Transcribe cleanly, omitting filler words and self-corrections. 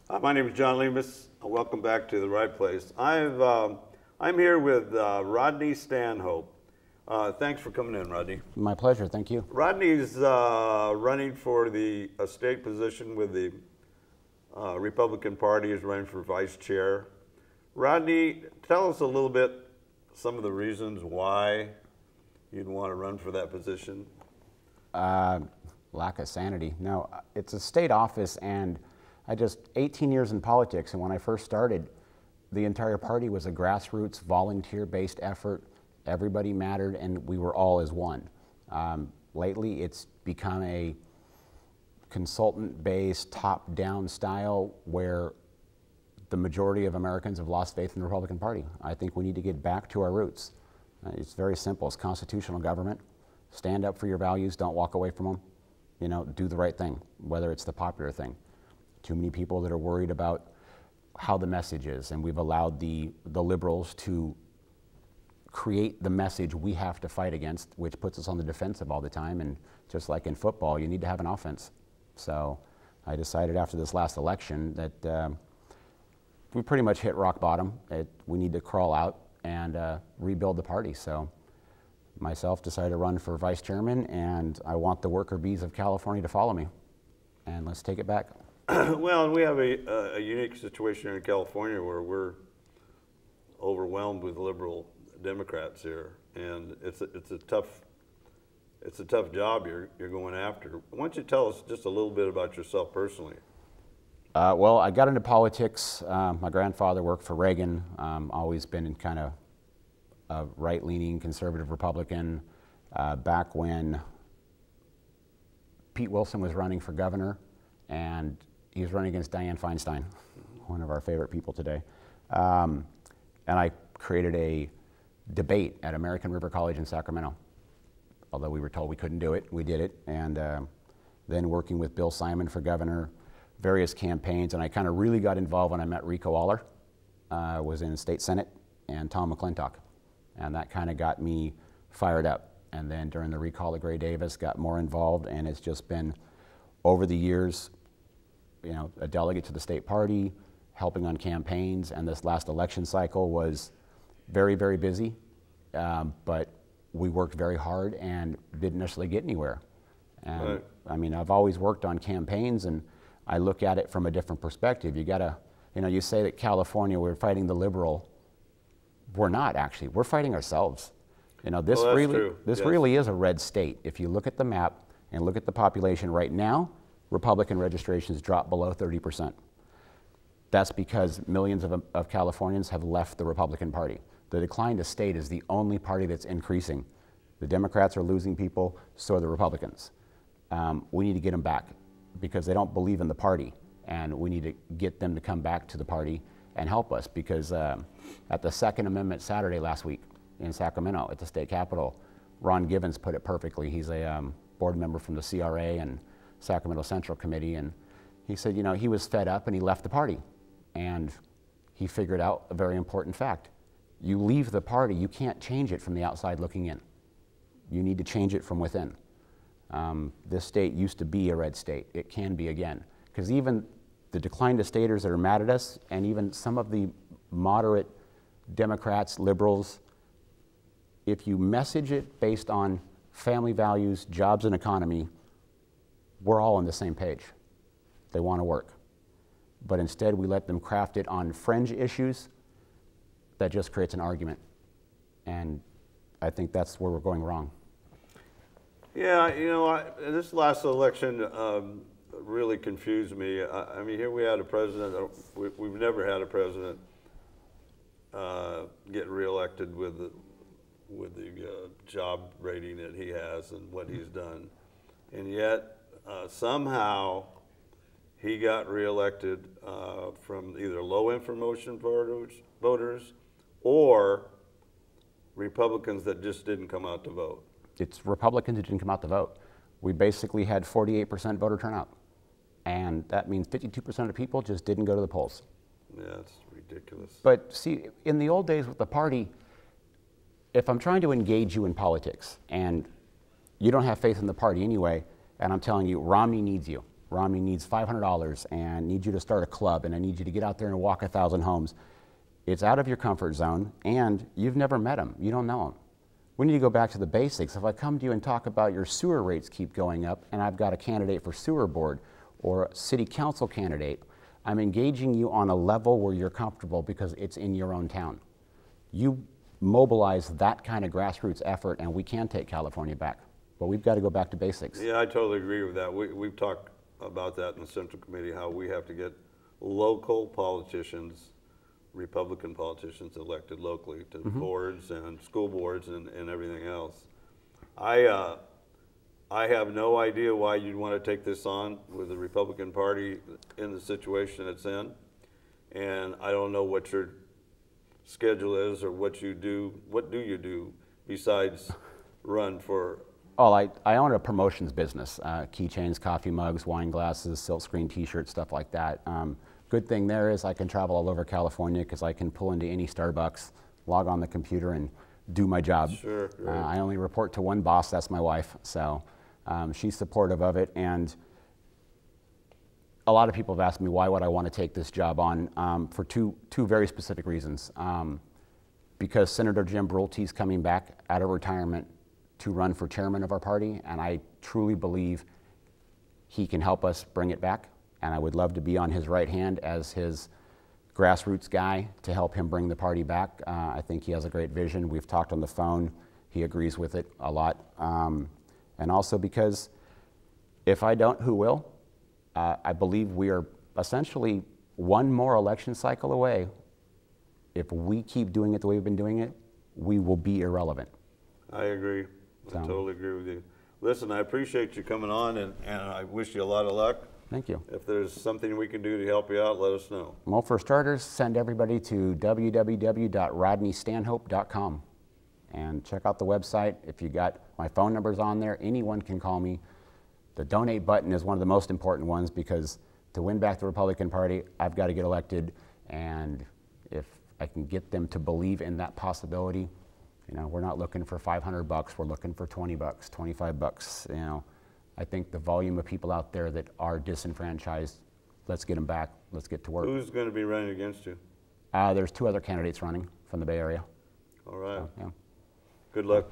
My name is John Lemus. Welcome back to the right place. I'm here with Rodney Stanhope. Thanks for coming in, Rodney. My pleasure, thank you. Rodney's running for a state position with the Republican Party. He's running for vice chair. Rodney, tell us a little bit, some of the reasons why you'd want to run for that position. Lack of sanity. No, it's a state office, and 18 years in politics, and when I first started, the entire party was a grassroots, volunteer-based effort. Everybody mattered, and we were all as one. Lately, it's become a consultant-based, top-down style where the majority of Americans have lost faith in the Republican Party. I think we need to get back to our roots. It's very simple. It's constitutional government. Stand up for your values. Don't walk away from them. You know, do the right thing, whether it's the popular thing. Too many people that are worried about how the message is, and we've allowed the liberals to create the message we have to fight against, which puts us on the defensive all the time. And just like in football, you need to have an offense. So I decided after this last election that we pretty much hit rock bottom. We need to crawl out and rebuild the party. So myself decided to run for vice chairman, and I want the worker bees of California to follow me. And let's take it back. Well, we have a unique situation here in California where we're overwhelmed with liberal Democrats here, and it's a tough job you're going after. Why don't you tell us just a little bit about yourself personally? Well, I got into politics. My grandfather worked for Reagan. Always been in kind of a right-leaning conservative Republican. Back when Pete Wilson was running for governor, and he was running against Dianne Feinstein, one of our favorite people today. And I created a debate at American River College in Sacramento. Although we were told we couldn't do it, we did it. And then working with Bill Simon for governor, various campaigns, and I kind of really got involved when I met Rico Aller, was in the state senate, and Tom McClintock. And that kind of got me fired up. And then during the recall of Gray Davis, got more involved, and it's just been, over the years, you know, a delegate to the state party, helping on campaigns, and this last election cycle was very, very busy, but we worked very hard and didn't necessarily get anywhere. And right. I mean, I've always worked on campaigns, and I look at it from a different perspective. You gotta, you know, you say that California, we're fighting the liberal. We're not, actually. We're fighting ourselves. You know, this well, really is a red state. If you look at the map and look at the population right now, Republican registrations drop below 30%. That's because millions of Californians have left the Republican Party. The decline to state is the only party that's increasing. The Democrats are losing people, so are the Republicans. We need to get them back because they don't believe in the party, and we need to get them to come back to the party and help us, because at the Second Amendment Saturday last week in Sacramento at the state capitol, Ron Givens put it perfectly. He's a board member from the CRA and Sacramento Central Committee, and he said, you know, he was fed up and he left the party, and he figured out a very important fact. You leave the party, you can't change it from the outside looking in. You need to change it from within. This state used to be a red state. It can be again, because even the decline to staters that are mad at us, and even some of the moderate Democrats, liberals, if you message it based on family values, jobs, and economy, we're all on the same page. They want to work. But instead, we let them craft it on fringe issues that just creates an argument. And I think that's where we're going wrong. Yeah, you know, this last election really confused me. I mean, here we had a president, we've never had a president get reelected with the job rating that he has and what he's done. And yet, somehow, he got reelected from either low information voters or Republicans that just didn't come out to vote. It's Republicans who didn't come out to vote. We basically had 48% voter turnout. And that means 52% of people just didn't go to the polls. Yeah, it's ridiculous. But see, in the old days with the party, if I'm trying to engage you in politics and you don't have faith in the party anyway, and I'm telling you, Romney needs you. Romney needs $500 and needs you to start a club and I need you to get out there and walk 1,000 homes. It's out of your comfort zone and you've never met him. You don't know him. We need to go back to the basics. If I come to you and talk about your sewer rates keep going up and I've got a candidate for sewer board or a city council candidate, I'm engaging you on a level where you're comfortable because it's in your own town. You mobilize that kind of grassroots effort and we can take California back. But we've got to go back to basics. Yeah, I totally agree with that. We've talked about that in the Central Committee, how we have to get local politicians, Republican politicians elected locally to boards and school boards and everything else. I have no idea why you'd want to take this on with the Republican Party in the situation it's in. And I don't know what your schedule is or what you do. What do you do besides run for? Oh, I own a promotions business, keychains, coffee mugs, wine glasses, silkscreen t-shirts, stuff like that. Good thing there is I can travel all over California because I can pull into any Starbucks, log on the computer and do my job. Sure, right. I only report to one boss, that's my wife, so she's supportive of it. And a lot of people have asked me why would I want to take this job on for two very specific reasons. Because Senator Jim Brulte's coming back out of retirement to run for chairman of our party, and I truly believe he can help us bring it back, and I would love to be on his right hand as his grassroots guy to help him bring the party back. I think he has a great vision. We've talked on the phone. He agrees with it a lot. And also because if I don't, who will? I believe we are essentially one more election cycle away. If we keep doing it the way we've been doing it, we will be irrelevant. I agree. I totally agree with you. Listen, I appreciate you coming on, and I wish you a lot of luck. Thank you. If there's something we can do to help you out, let us know. Well, for starters, send everybody to www.rodneystanhope.com and check out the website. If you got my phone numbers on there, anyone can call me. The donate button is one of the most important ones because to win back the Republican Party, I've got to get elected, and if I can get them to believe in that possibility, you know, we're not looking for $500, we're looking for $20, $25, you know. I think the volume of people out there that are disenfranchised, let's get them back, let's get to work. Who's going to be running against you? There's 2 other candidates running from the Bay Area. All right. So, yeah. Good luck. Cool.